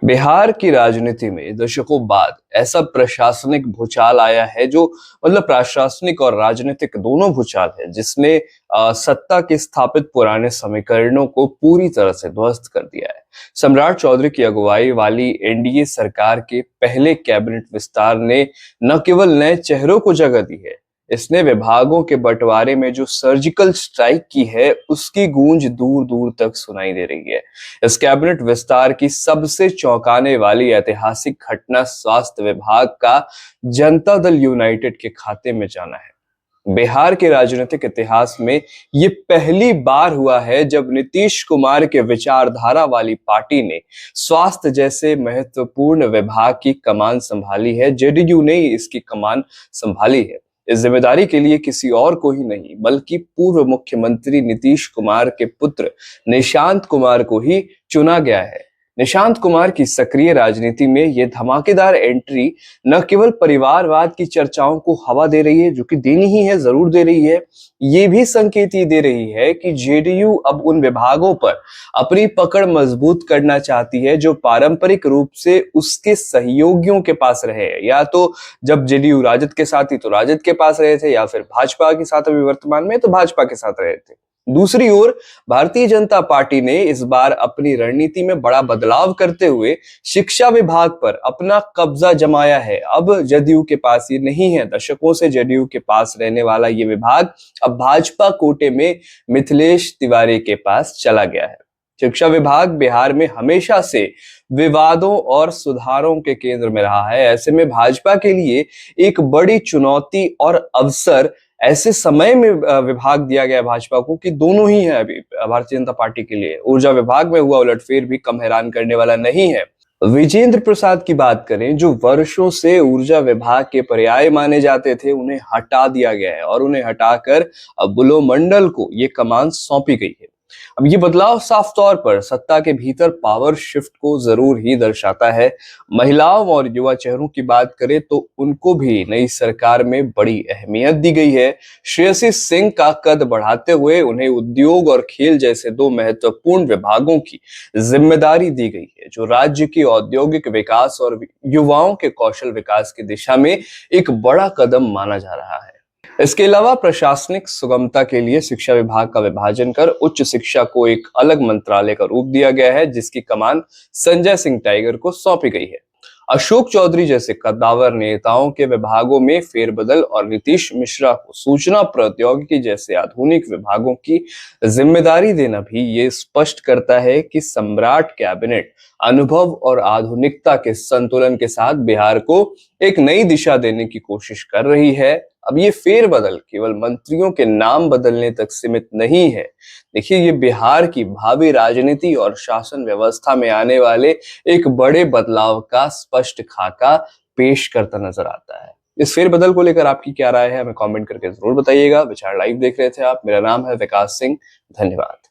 बिहार की राजनीति में दशकों बाद ऐसा प्रशासनिक भूचाल आया है जो मतलब प्रशासनिक और राजनीतिक दोनों भूचाल है जिसने सत्ता के स्थापित पुराने समीकरणों को पूरी तरह से ध्वस्त कर दिया है। सम्राट चौधरी की अगुवाई वाली एनडीए सरकार के पहले कैबिनेट विस्तार ने न केवल नए चेहरों को जगह दी है, इसने विभागों के बंटवारे में जो सर्जिकल स्ट्राइक की है उसकी गूंज दूर दूर तक सुनाई दे रही है। इस कैबिनेट विस्तार की सबसे चौंकाने वाली ऐतिहासिक घटना स्वास्थ्य विभाग का जनता दल यूनाइटेड के खाते में जाना है। बिहार के राजनीतिक इतिहास में ये पहली बार हुआ है जब नीतीश कुमार के विचारधारा वाली पार्टी ने स्वास्थ्य जैसे महत्वपूर्ण विभाग की कमान संभाली है। जेडीयू ने इसकी कमान संभाली है। इस जिम्मेदारी के लिए किसी और को ही नहीं बल्कि पूर्व मुख्यमंत्री नीतीश कुमार के पुत्र निशांत कुमार को ही चुना गया है। निशांत कुमार की सक्रिय राजनीति में ये धमाकेदार एंट्री न केवल परिवारवाद की चर्चाओं को हवा दे रही है, जो कि देनी ही है, जरूर दे रही है, ये भी संकेत ये दे रही है कि जेडीयू अब उन विभागों पर अपनी पकड़ मजबूत करना चाहती है जो पारंपरिक रूप से उसके सहयोगियों के पास रहे। या तो जब जेडीयू राजद के साथ थी तो राजद के पास रहे थे, या फिर भाजपा के साथ अभी वर्तमान में तो भाजपा के साथ रहे थे। दूसरी ओर भारतीय जनता पार्टी ने इस बार अपनी रणनीति में बड़ा बदलाव करते हुए शिक्षा विभाग पर अपना कब्जा जमाया है। अब जदयू के पास ये नहीं है। दशकों से जदयू के पास रहने वाला ये विभाग अब भाजपा कोटे में मिथिलेश तिवारी के पास चला गया है। शिक्षा विभाग बिहार में हमेशा से विवादों और सुधारों के केंद्र में रहा है। ऐसे में भाजपा के लिए एक बड़ी चुनौती और अवसर ऐसे समय में विभाग दिया गया भाजपा को कि दोनों ही है अभी भारतीय जनता पार्टी के लिए। ऊर्जा विभाग में हुआ उलटफेर भी कम हैरान करने वाला नहीं है। विजेंद्र प्रसाद की बात करें, जो वर्षों से ऊर्जा विभाग के पर्याय माने जाते थे, उन्हें हटा दिया गया है और उन्हें हटाकर अब बुलो मंडल को ये कमान सौंपी गई है। अब ये बदलाव साफ तौर पर सत्ता के भीतर पावर शिफ्ट को जरूर ही दर्शाता है। महिलाओं और युवा चेहरों की बात करें तो उनको भी नई सरकार में बड़ी अहमियत दी गई है। श्रेयसी सिंह का कद बढ़ाते हुए उन्हें उद्योग और खेल जैसे दो महत्वपूर्ण विभागों की जिम्मेदारी दी गई है, जो राज्य की औद्योगिक विकास और युवाओं के कौशल विकास की दिशा में एक बड़ा कदम माना जा रहा है। इसके अलावा प्रशासनिक सुगमता के लिए शिक्षा विभाग का विभाजन कर उच्च शिक्षा को एक अलग मंत्रालय का रूप दिया गया है, जिसकी कमान संजय सिंह टाइगर को सौंपी गई है। अशोक चौधरी जैसे कद्दावर नेताओं के विभागों में फेरबदल और नीतीश मिश्रा को सूचना प्रौद्योगिकी जैसे आधुनिक विभागों की जिम्मेदारी देना भी ये स्पष्ट करता है कि सम्राट कैबिनेट अनुभव और आधुनिकता के संतुलन के साथ बिहार को एक नई दिशा देने की कोशिश कर रही है। अब ये फेरबदल केवल मंत्रियों के नाम बदलने तक सीमित नहीं है। देखिए, ये बिहार की भावी राजनीति और शासन व्यवस्था में आने वाले एक बड़े बदलाव का स्पष्ट खाका पेश करता नजर आता है। इस फेरबदल को लेकर आपकी क्या राय है, हमें कमेंट करके जरूर बताइएगा। विचार लाइव देख रहे थे आप। मेरा नाम है विकास सिंह। धन्यवाद।